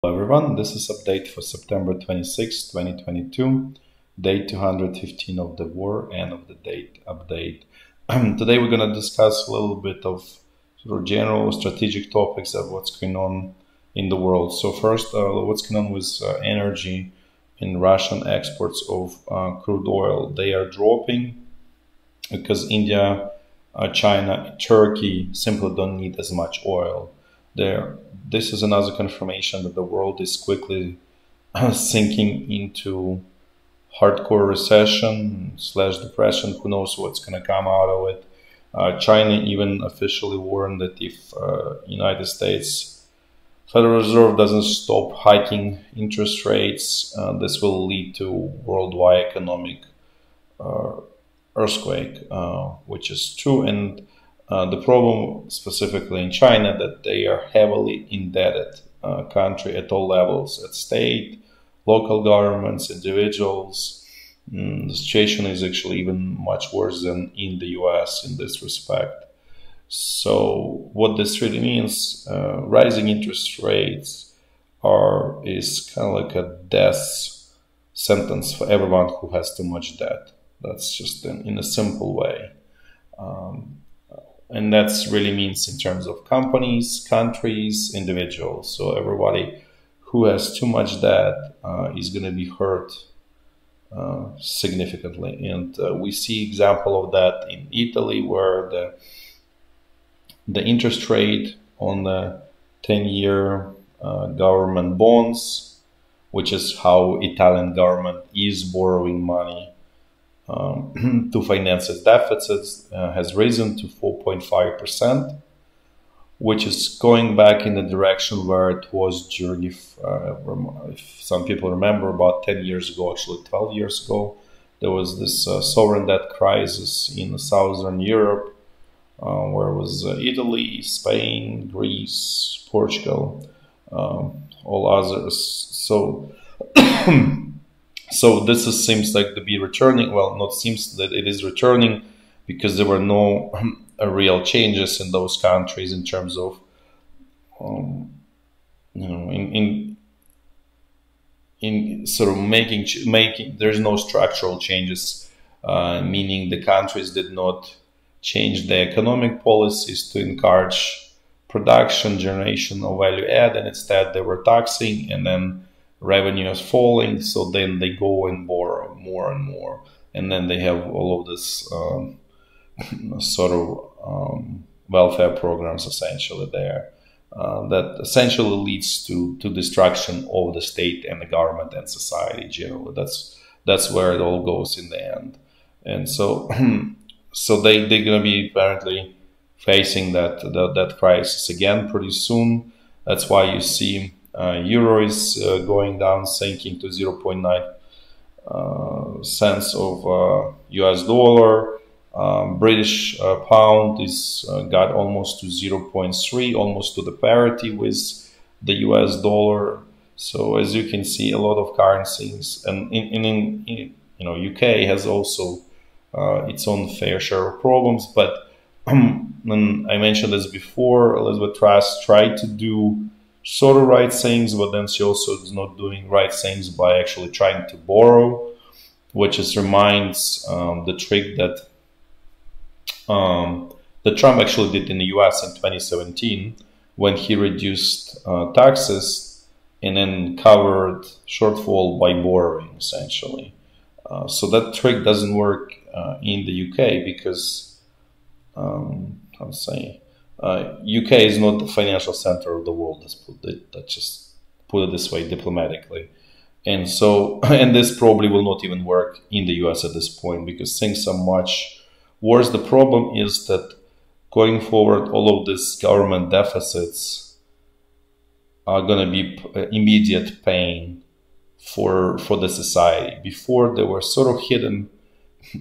Hello everyone, this is update for September 26, 2022, day 215 of the war and of the date update. Today we're going to discuss a little bit of sort of general strategic topics of what's going on in the world. So first, what's going on with energy and Russian exports of crude oil. They are dropping because India, China, Turkey simply don't need as much oil. This is another confirmation that the world is quickly sinking into hardcore recession / depression. Who knows what's going to come out of it. China even officially warned that if United States Federal Reserve doesn't stop hiking interest rates, this will lead to worldwide economic earthquake, which is true. And the problem specifically in China that they are heavily indebted country at all levels, at state, local governments, individuals. The situation is actually even much worse than in the US in this respect. So what this really means, rising interest rates is kind of like a death sentence for everyone who has too much debt. That's just in a simple way. And that's really means in terms of companies, countries, individuals. So everybody who has too much debt is going to be hurt significantly. And we see example of that in Italy, where the interest rate on the 10-year government bonds, which is how Italian government is borrowing money to finance its deficits, has risen to 4.5%, which is going back in the direction where it was during, if some people remember, about 10 years ago, actually 12 years ago, there was this sovereign debt crisis in Southern Europe, where it was Italy, Spain, Greece, Portugal, all others. So this seems like to be returning. Well, not seems that it is returning, because there were no real changes in those countries in terms of, in sort of making. There's no structural changes, meaning the countries did not change their economic policies to encourage production, generation of value add, and instead they were taxing, and then revenue is falling, so then they go and borrow more and more, and then they have all of this sort of welfare programs essentially there that essentially leads to destruction of the state and the government and society generally. That's where it all goes in the end. And so they're going to be apparently facing that crisis again pretty soon. That's why you see euro is going down, sinking to 0.9 cents of US dollar. British pound is got almost to 0.3, almost to the parity with the US dollar. So as you can see, a lot of currencies, and in UK has also its own fair share of problems. But and I mentioned this before, Elizabeth Truss tried to do sort of right things, but then she also is not doing right things by actually trying to borrow, which reminds the trick that Trump actually did in the US in 2017, when he reduced taxes and then covered shortfall by borrowing essentially. So that trick doesn't work in the UK because UK is not the financial center of the world. Let's just put it this way diplomatically. And so, and this probably will not even work in the US at this point, because things are much worse. The problem is that going forward, all of these government deficits are going to be immediate pain for the society. Before, they were sort of hidden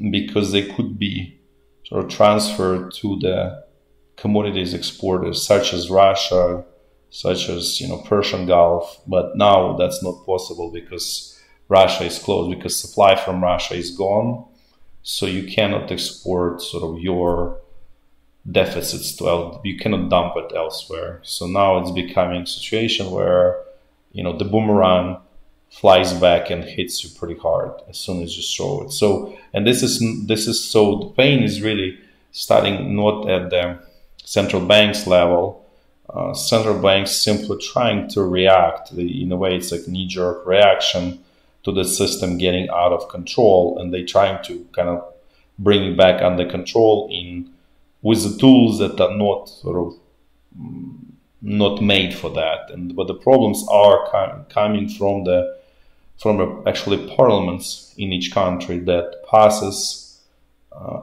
because they could be sort of transferred to the commodities exporters, such as Russia, such as Persian Gulf. But now that's not possible because Russia is closed, because supply from Russia is gone. So you cannot export sort of your deficits to you cannot dump it elsewhere. So now it's becoming a situation where the boomerang flies back and hits you pretty hard as soon as you throw it. So, and this is so the pain is really starting not at the central banks level. Central banks simply trying to react. In a way, it's like knee-jerk reaction to the system getting out of control, and they trying to kind of bring it back under control with the tools that are not sort of not made for that. But the problems are coming from actually parliaments in each country that passes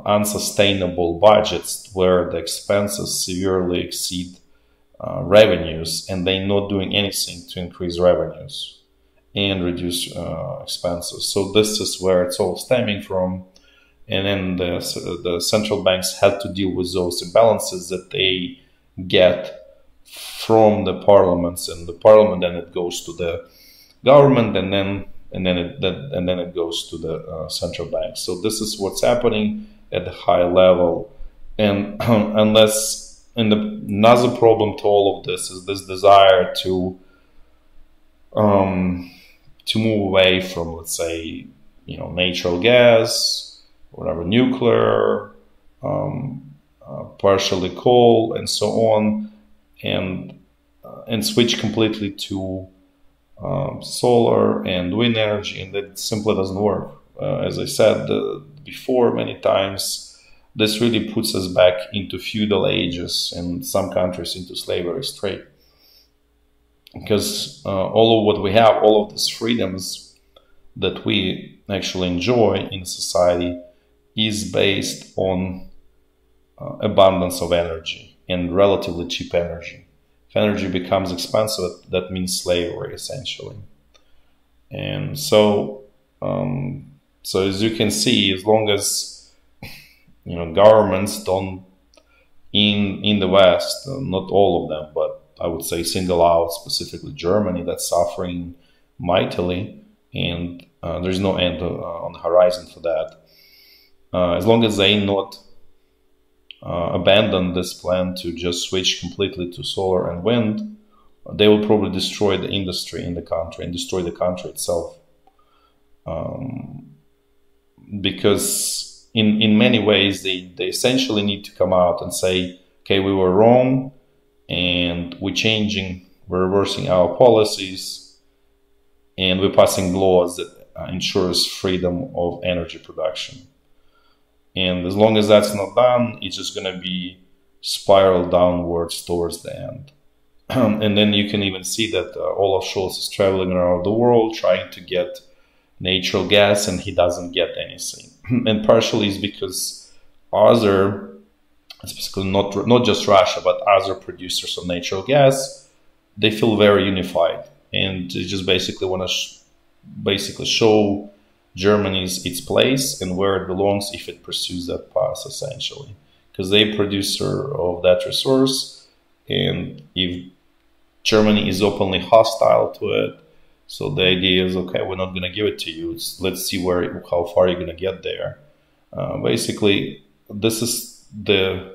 unsustainable budgets where the expenses severely exceed revenues, and they're not doing anything to increase revenues and reduce expenses. So this is where it's all stemming from. And then the central banks had to deal with those imbalances that they get from the parliaments, and the parliament then it goes to the government, and then it goes to the central bank. So this is what's happening at the high level, and another problem to all of this is this desire to move away from, let's say, natural gas, whatever, nuclear, partially coal, and so on, and switch completely to solar and wind energy, and that simply doesn't work. As I said before many times, this really puts us back into feudal ages, and some countries into slavery straight. Because all of what we have, all of these freedoms that we actually enjoy in society is based on abundance of energy and relatively cheap energy. If energy becomes expensive, that means slavery, essentially. And so as you can see, as long as governments don't in the West, not all of them, but I would say single out specifically Germany, that's suffering mightily, and there's no end on the horizon for that. As long as they not abandon this plan to just switch completely to solar and wind, they will probably destroy the industry in the country and destroy the country itself. Because in many ways, they essentially need to come out and say, okay, we were wrong, and we're reversing our policies, and we're passing laws that ensures freedom of energy production. And as long as that's not done, it's just going to be spiral downwards towards the end. And then you can even see that Olaf Scholz is traveling around the world trying to get natural gas, and he doesn't get anything. And partially is because specifically not just Russia, but other producers of natural gas, they feel very unified, and they just basically want to show Germany's its place and where it belongs if it pursues that path, essentially, because they're producer of that resource, and if Germany is openly hostile to it, so the idea is, okay, we're not going to give it to you. Let's see how far you're going to get there. Basically, this is the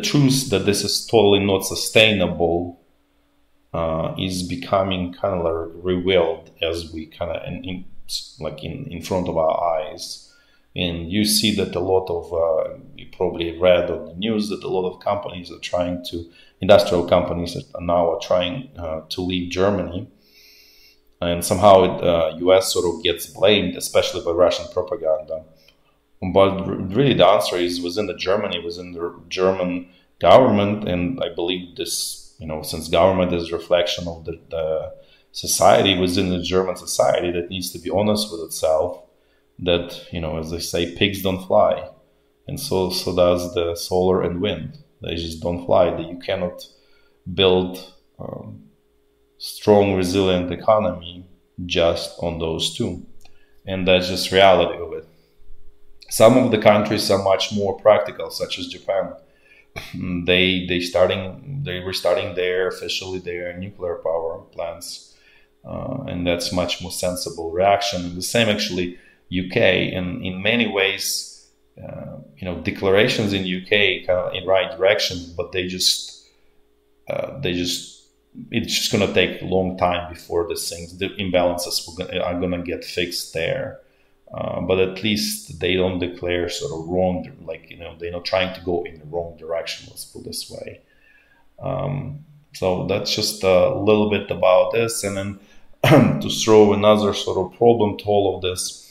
truth that this is totally not sustainable is becoming kind of like revealed as we kind of in front of our eyes. And you see that a lot of, you probably read on the news that a lot of companies are trying to, industrial companies that are now trying to leave Germany. And somehow US sort of gets blamed, especially by Russian propaganda. But really the answer is within the German government, and I believe this, since government is a reflection of the society within the German society that needs to be honest with itself, that, as they say, pigs don't fly. And so does the solar and wind. They just don't fly. You cannot build strong, resilient economy just on those two. And that's just reality of it. Some of the countries are much more practical, such as Japan. They were starting officially their nuclear power plants, and that's much more sensible reaction. And the same actually UK, and in many ways, declarations in UK kind of in right direction, but they just it's just going to take a long time before the imbalances are going to get fixed there. But at least they don't declare sort of wrong, like, they're not trying to go in the wrong direction, let's put it this way. So that's just a little bit about this. And then to throw another sort of problem to all of this,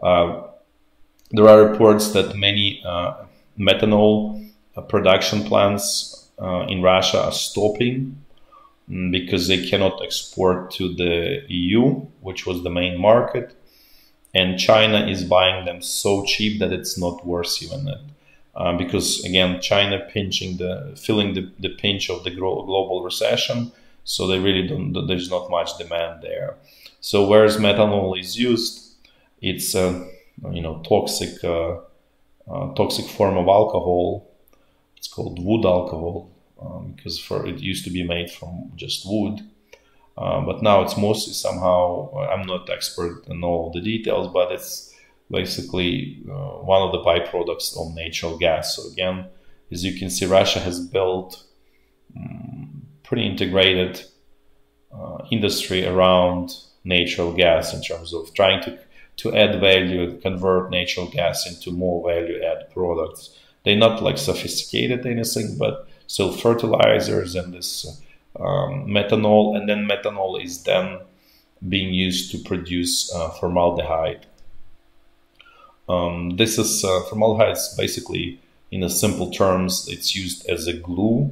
there are reports that many methanol production plants in Russia are stopping because they cannot export to the EU, which was the main market. And China is buying them so cheap that it's not worth even it. Because again, China feeling the pinch of the global recession, so they really there's not much demand there. So whereas methanol is used, it's toxic form of alcohol. It's called wood alcohol because it used to be made from just wood. But now it's mostly somehow, I'm not expert in all the details, but it's basically one of the byproducts of natural gas. So again, as you can see, Russia has built pretty integrated industry around natural gas in terms of trying to add value, convert natural gas into more value-add products. They're not like sophisticated anything, but still fertilizers and this methanol, and then methanol is then being used to produce formaldehyde. This is formaldehyde is basically, in a simple terms, it's used as a glue.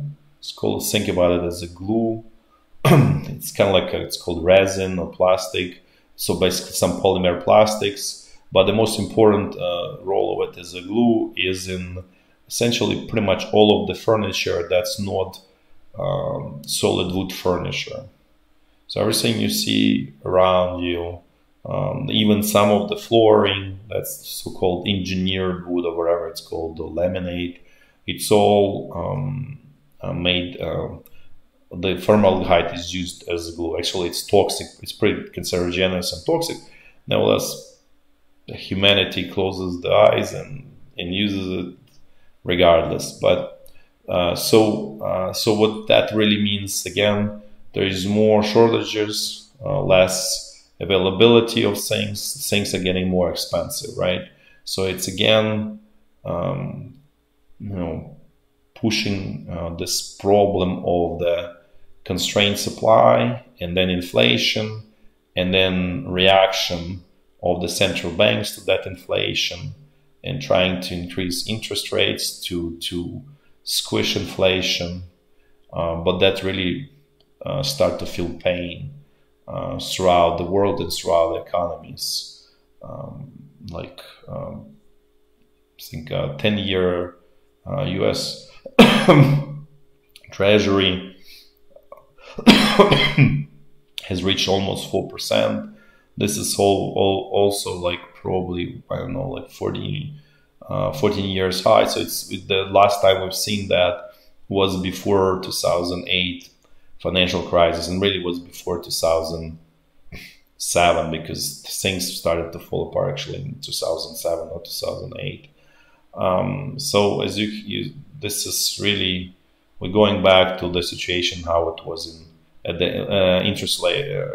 Think about it as a glue. It's kind of like it's called resin or plastic. So basically some polymer plastics. But the most important role of it as a glue is in essentially pretty much all of the furniture that's not solid wood furniture. So everything you see around you, even some of the flooring, that's so-called engineered wood or whatever it's called, the laminate, it's all made, the formaldehyde is used as a glue. Actually, it's toxic, it's pretty cancerogenic and toxic. Nevertheless, humanity closes the eyes and uses it regardless. But so what that really means, again, there is more shortages, less availability of things. Things are getting more expensive, right? So it's again, pushing this problem of the constrained supply, and then inflation, and then reaction of the central banks to that inflation, and trying to increase interest rates to squish inflation. But that really start to feel pain throughout the world and throughout the economies. I think 10-year US Treasury has reached almost 4%. This is also like probably, I don't know, like 14 years high. So it's the last time we've seen that was before 2008 financial crisis, and really was before 2007, because things started to fall apart actually in 2007 or 2008. So as this is really, we're going back to the situation how it was at the interest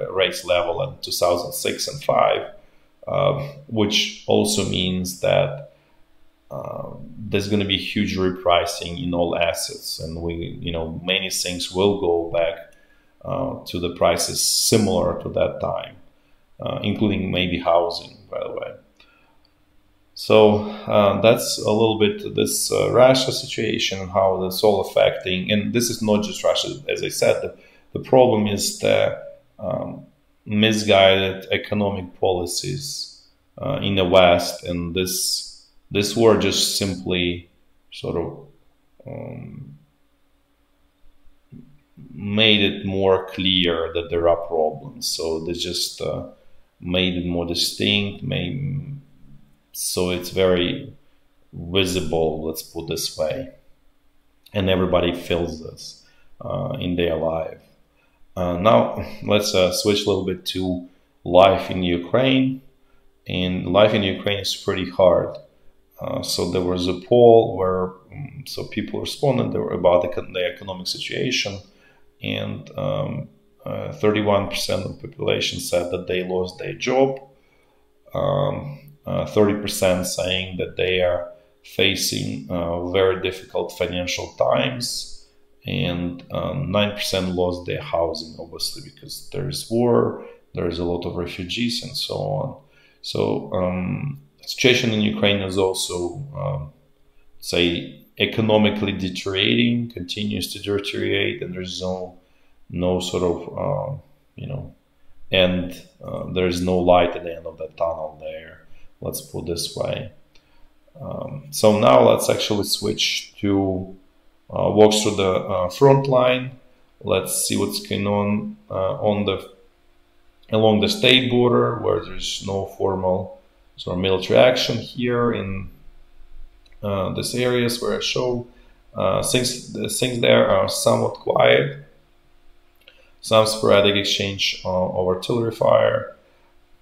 rates level in 2006 and 5, which also means that there's going to be huge repricing in all assets, and many things will go back to the prices similar to that time, including maybe housing, by the way. So that's a little bit this Russia situation, how that's all affecting. And this is not just Russia, as I said. The problem is the misguided economic policies in the West, and this war just simply sort of made it more clear that there are problems. So they just made it more distinct, so it's very visible, let's put it this way, and everybody feels this in their life. Now let's switch a little bit to life in Ukraine. And life in Ukraine is pretty hard. So there was a poll where people responded about the economic situation, and 31% of the population said that they lost their job. 30% saying that they are facing very difficult financial times, and 9% lost their housing, obviously, because there is war, there is a lot of refugees, and so on. So the situation in Ukraine is also, say, economically deteriorating, continues to deteriorate, and there's no sort of end. There is no light at the end of the tunnel there. Let's put it this way. So now let's actually switch to walk through the front line. Let's see what's going on along the state border, where there's no formal sort of military action here in these areas where I show. Things there are somewhat quiet. Some sporadic exchange of artillery fire.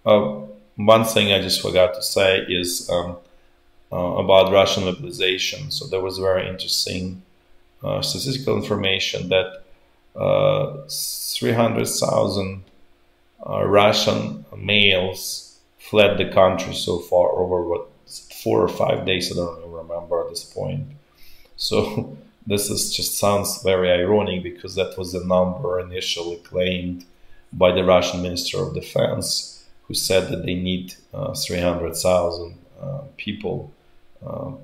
One thing I just forgot to say is about Russian mobilization. So there was very interesting statistical information that 300,000 Russian males fled the country so far over 4 or 5 days. I don't even remember at this point. So this just sounds very ironic, because that was the number initially claimed by the Russian Minister of Defense, who said that they need 300,000 people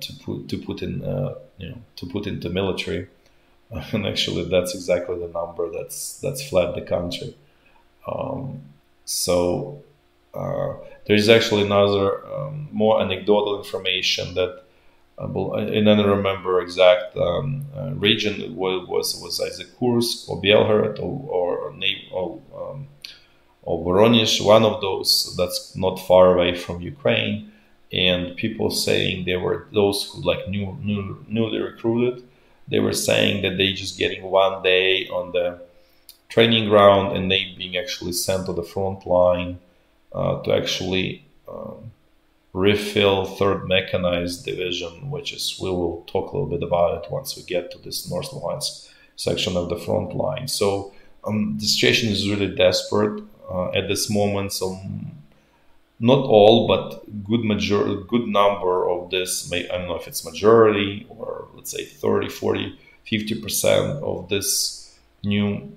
to put into military, and actually that's exactly the number that's fled the country. So there is actually another more anecdotal information that I don't remember exact region. It was either Kursk or Belgorod or Voronezh, one of those that's not far away from Ukraine. And people saying they were those who newly recruited. They were saying that they just getting 1 day on the training ground, and they being actually sent to the front line to actually refill 3rd Mechanized Division, which is, we will talk a little bit about it once we get to this North Luhansk section of the front line. So the situation is really desperate at this moment. So not all, but good number of this, I don't know if it's majority or let's say 30, 40, 50% of this new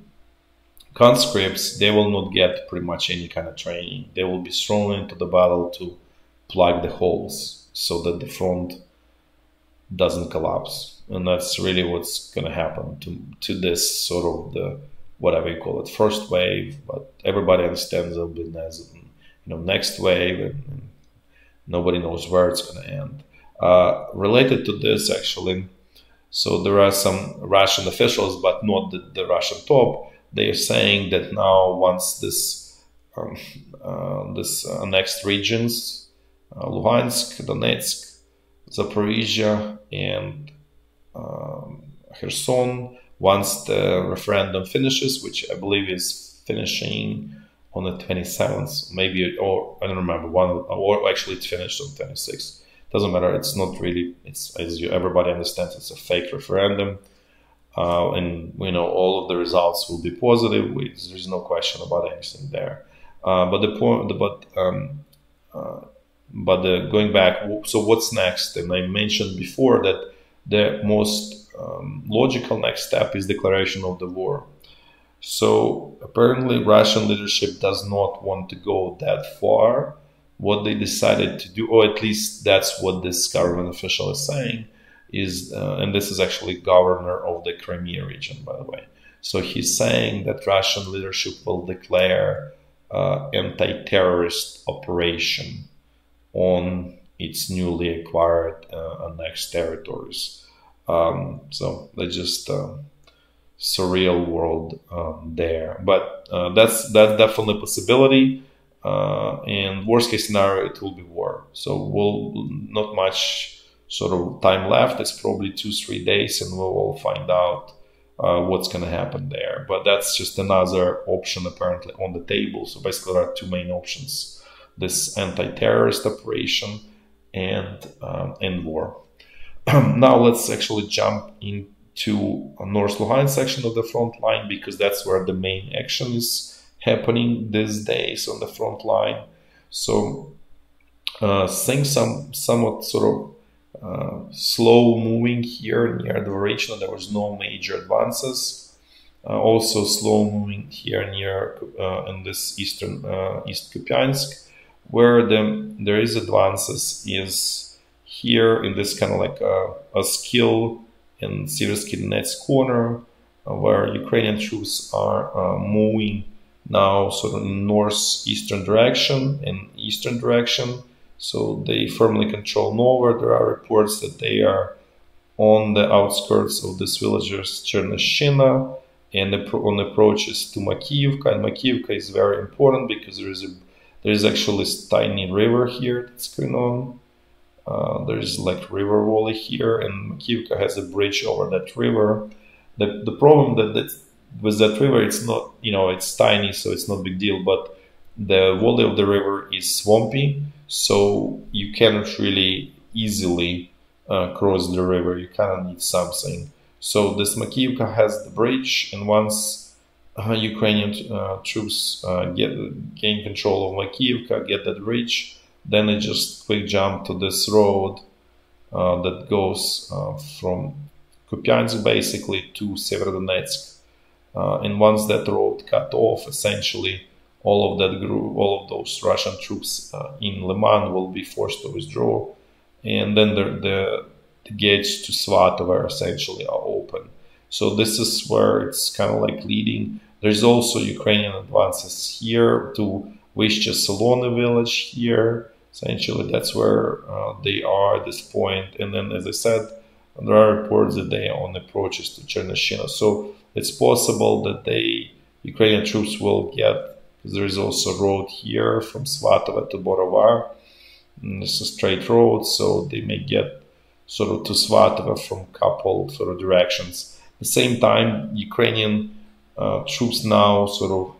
conscripts, they will not get pretty much any kind of training. They will be thrown into the battle to plug the holes so that the front doesn't collapse. And that's really what's going to happen to this sort of the, whatever you call it, first wave, but everybody understands it'll be next wave, and nobody knows where it's going to end. Related to this, actually, so there are some Russian officials, but not the Russian top. They are saying that now, once this annexed regions, Luhansk, Donetsk, Zaporizhya, and Kherson, once the referendum finishes, which I believe is finishing on the 27th, maybe, or I don't remember, or actually it's finished on 26th. Doesn't matter. It's not really. It's, as everybody understands, it's a fake referendum, and all of the results will be positive. There's no question about anything there. But going back, so what's next? And I mentioned before that the most logical next step is declaration of the war. So apparently Russian leadership does not want to go that far. What they decided to do, or at least that's what this government official is saying, is, and this is actually governor of the Crimea region, by the way. So he's saying that Russian leadership will declare anti-terrorist operation on its newly acquired annexed territories. So that's just surreal world there, but that's definitely a possibility. And worst case scenario, it will be war. So we'll not much sort of time left. It's probably 2-3 days, and we will find out what's going to happen there. But that's just another option apparently on the table. So basically, there are two main options: this anti-terrorist operation and war. Now let's actually jump into to North Luhansk section of the front line, because that's where the main action is happening these days on the front line. So things somewhat sort of slow moving here near Dvorechno. There was no major advances. Also slow moving here near in this East Kupiansk. Where there is advances is here in this kind of like Oskil-Siverskyi Donetsk corner, where Ukrainian troops are moving now sort of in northeastern direction and eastern direction. So they firmly control Novy. There are reports that they are on the outskirts of this villages Chernyshina and on approaches to Makiyivka. And Makiyivka is very important because there is actually a tiny river here that's going on. There is like river valley here, and Makiyivka has a bridge over that river. The problem that with that river, it's not, it's tiny, so it's not a big deal, but the valley of the river is swampy, so you cannot really easily cross the river. You kind of need something. So this Makiyivka has the bridge, and once Ukrainian troops gain control of Makiyivka, get that bridge, then they just quick jump to this road that goes from Kupiansk basically to Severodonetsk. And once that road cut off, essentially all of those Russian troops in Liman will be forced to withdraw, and then the gates to Svatove essentially are open. So this is where it's kind of like leading. There's also Ukrainian advances here to Vyshche Solone village here. Essentially, that's where they are at this point. And then, as I said, there are reports that they are on approaches to Chernyshina. So it's possible that Ukrainian troops will get, because there is also a road here from Svatove to Borovar. And it's a straight road, so they may get sort of to Svatove from a couple sort of directions. At the same time, Ukrainian troops now sort of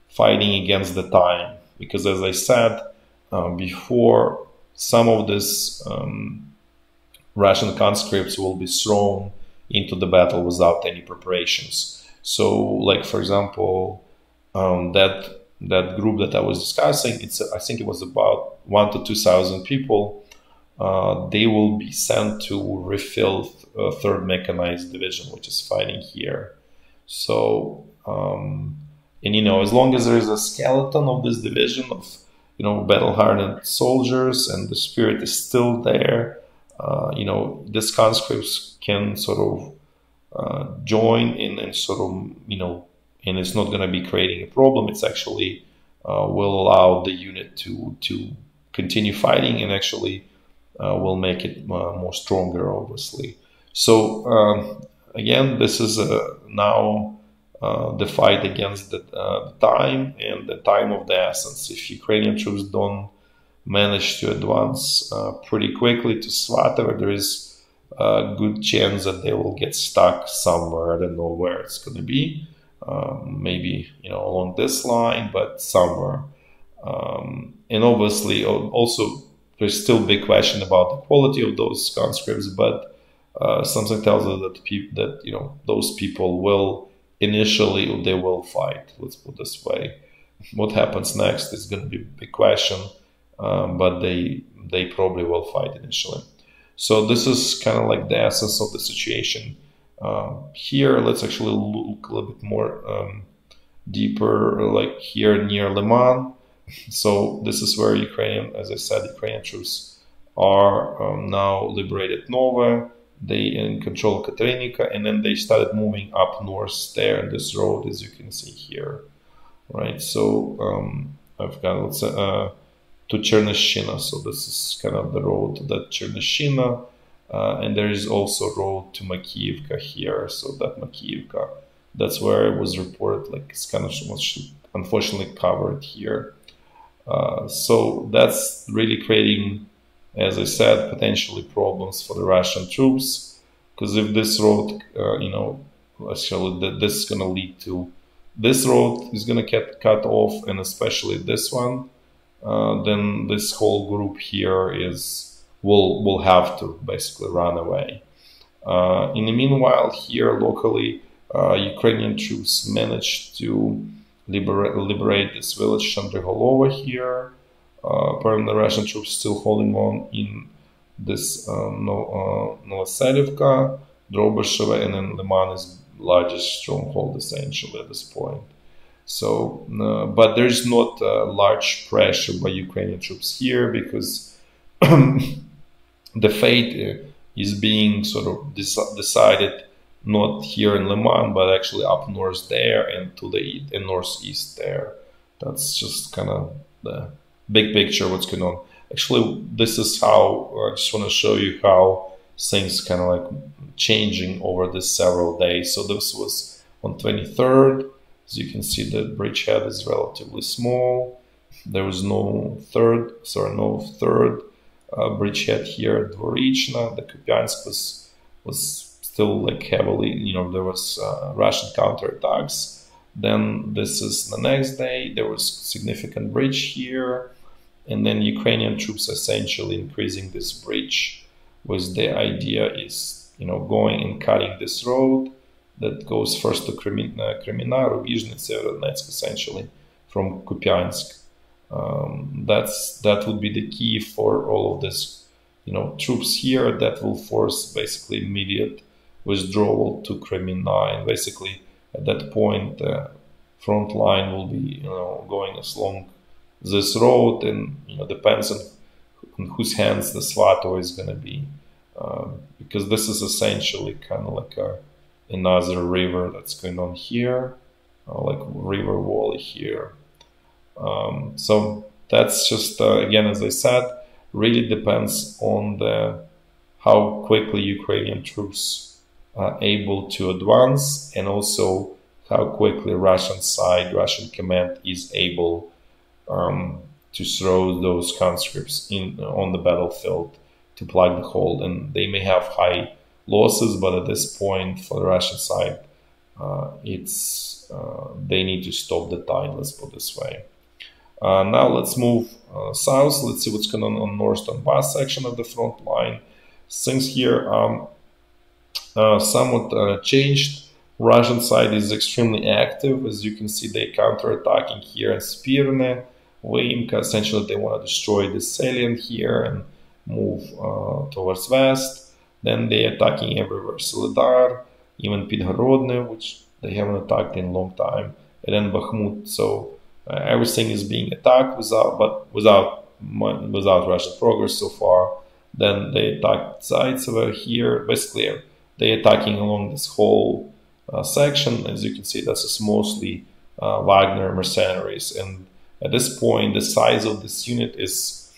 fighting against the time, because as I said before, some of these Russian conscripts will be thrown into the battle without any preparations. So, like for example, that group that I was discussing, I think it was about 1,000 to 2,000 people. They will be sent to refill 3rd Mechanized Division, which is fighting here. So, and as long as there is a skeleton of this division of battle-hardened soldiers and the spirit is still there, these conscripts can sort of join in and sort of, and it's not going to be creating a problem. It's actually will allow the unit to continue fighting, and actually will make it more stronger, obviously. So again, this is now the fight against the time and the time of the essence. If Ukrainian troops don't manage to advance pretty quickly to Svatove, there is a good chance that they will get stuck somewhere. I don't know where it's going to be. Maybe along this line, but somewhere. And obviously, also there's still a big question about the quality of those conscripts, but something tells us that those people will initially they will fight. Let's put it this way. What happens next is going to be a big question, but they probably will fight initially. So this is kind of like the essence of the situation. Here, let's actually look a little bit more deeper, like here near Liman. So this is where as I said, Ukrainian troops are now liberated Novy. They in control Katerynivka, and then they started moving up north there in this road, as you can see here, right? So I've got to Chernyshina. So this is kind of the road to that Chernyshina. And there is also a road to Makiyivka here. So that Makiyivka, that's where it was reported, like it's kind of unfortunately covered here. So that's really creating, as I said, potentially problems for the Russian troops, because if this road, actually this is going to lead to, this road is going to get cut off, and especially this one, then this whole group here will have to basically run away. In the meanwhile, here locally, Ukrainian troops managed to liberate this village Shandrygolove here. Apparently, the Russian troops still holding on in this Novoselyivka, Drobyshevo, and then Liman is largest stronghold essentially at this point. So, but there's not large pressure by Ukrainian troops here because the fate is being sort of decided not here in Liman, but actually up north there and to the east and northeast there. That's just kind of the big picture what's going on. Actually, this is how I just want to show you how things kind of like changing over this several days. So this was on 23rd. As you can see, the bridgehead is relatively small. There was no third bridgehead here at Dvorichna. The Kupiansk was still like heavily, there was Russian counterattacks. Then this is the next day. There was significant bridge here, and then Ukrainian troops essentially increasing this bridge. Was the idea is going and cutting this road that goes first to Kremina, Rubizhny, Severodonetsk, essentially from Kupiansk. That would be the key for all of this, troops here. That will force basically immediate withdrawal to Kremina, and basically at that point the front line will be, going along this road, and depends on whose hands the Svato is going to be, because this is essentially kind of like another river that's going on here, like river valley here. So that's just, again, as I said, really depends on how quickly Ukrainian troops are able to advance, and also how quickly Russian command is able to throw those conscripts on the battlefield to plug the hole. And they may have high losses, but at this point for the Russian side, they need to stop the tide, let's put it this way. Now let's move south. Let's see what's going on North Donbass section of the front line. Things here somewhat changed. Russian side is extremely active. As you can see, they're counterattacking here in Spirne, Vyimka. Essentially, they want to destroy the salient here and move towards west. Then they're attacking everywhere. Solidar, even Pidgorodne, which they haven't attacked in a long time, and then Bakhmut. So everything is being attacked without Russian progress so far. Then they attacked Zaitsevo here. Basically, they're attacking along this whole section. As you can see, that's mostly Wagner mercenaries. And at this point, the size of this unit is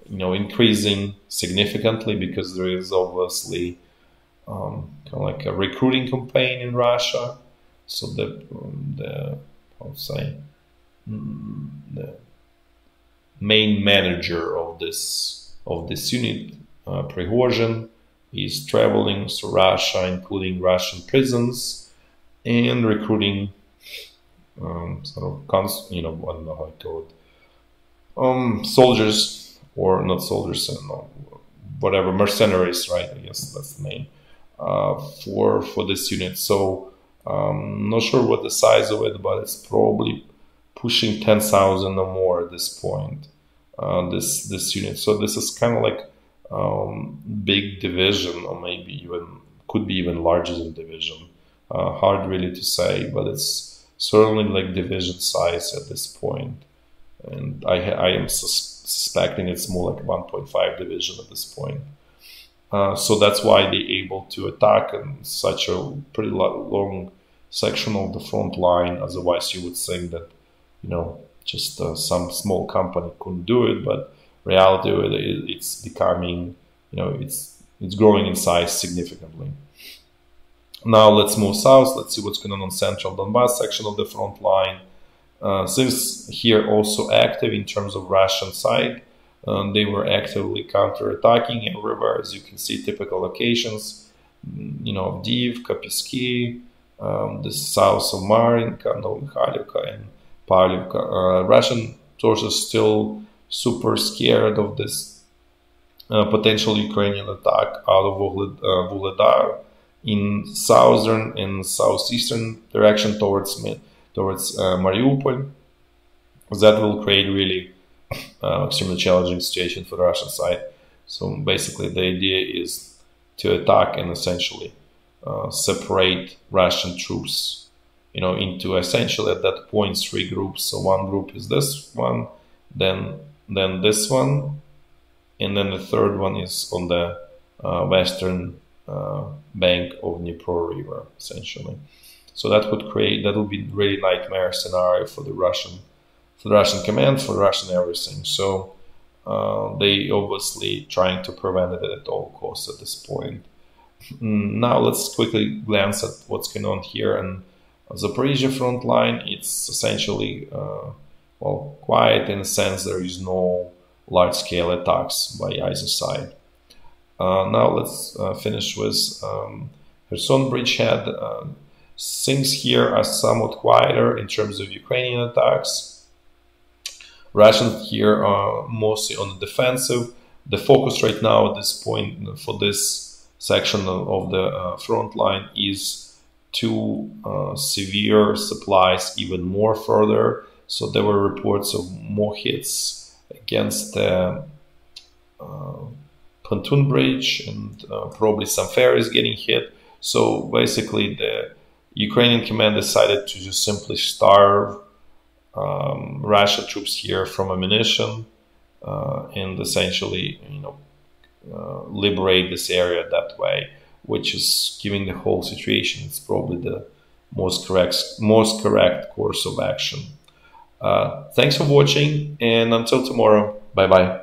increasing significantly, because there is obviously kind of like a recruiting campaign in Russia. So the main manager of this unit, Prigozhin, is traveling to Russia, including Russian prisons, and recruiting I don't know how to call it, soldiers, or not soldiers, whatever, mercenaries, right? I guess that's the name for this unit. So not sure what the size of it, but it's probably pushing 10,000 or more at this point. This unit. So this is kind of like big division, or maybe could be even larger than division. Hard really to say, but it's certainly like division size at this point. And I am suspecting it's more like 1.5 division at this point. So that's why they're able to attack in such a pretty long section of the front line. Otherwise, you would think that just some small company couldn't do it, but reality it's becoming, it's growing in size significantly. Now let's move south. Let's see what's going on central Donbass section of the front line. Since here also active in terms of Russian side, they were actively counterattacking everywhere. As you can see, typical locations, Avdiivka, Pisky, the south of Marinka, Novy Myr, and Pavlivka. Russian sources still super scared of this potential Ukrainian attack out of Vuhledar in southern and southeastern direction towards Mariupol. That will create really extremely challenging situation for the Russian side. So basically, the idea is to attack and essentially separate Russian troops, into essentially at that point 3 groups. So one group is this one, then this one, and then the third one is on the western bank of Dnipro River, essentially. So that would be really nightmare scenario for the Russian command, for Russian everything. So they obviously trying to prevent it at all costs at this point. Now let's quickly glance at what's going on here. And Zaporizhya front line, it's essentially quiet in a sense. There is no large-scale attacks by either side. Now let's finish with Kherson bridgehead. Things here are somewhat quieter in terms of Ukrainian attacks. Russians here are mostly on the defensive. The focus right now at this point for this section of the front line is to severe supplies even more further. So there were reports of more hits against the pontoon bridge, and probably some ferries getting hit. So basically the Ukrainian command decided to just simply starve Russian troops here from ammunition and essentially, liberate this area that way, which is, given the whole situation, it's probably the most correct course of action. Thanks for watching, and until tomorrow, bye bye.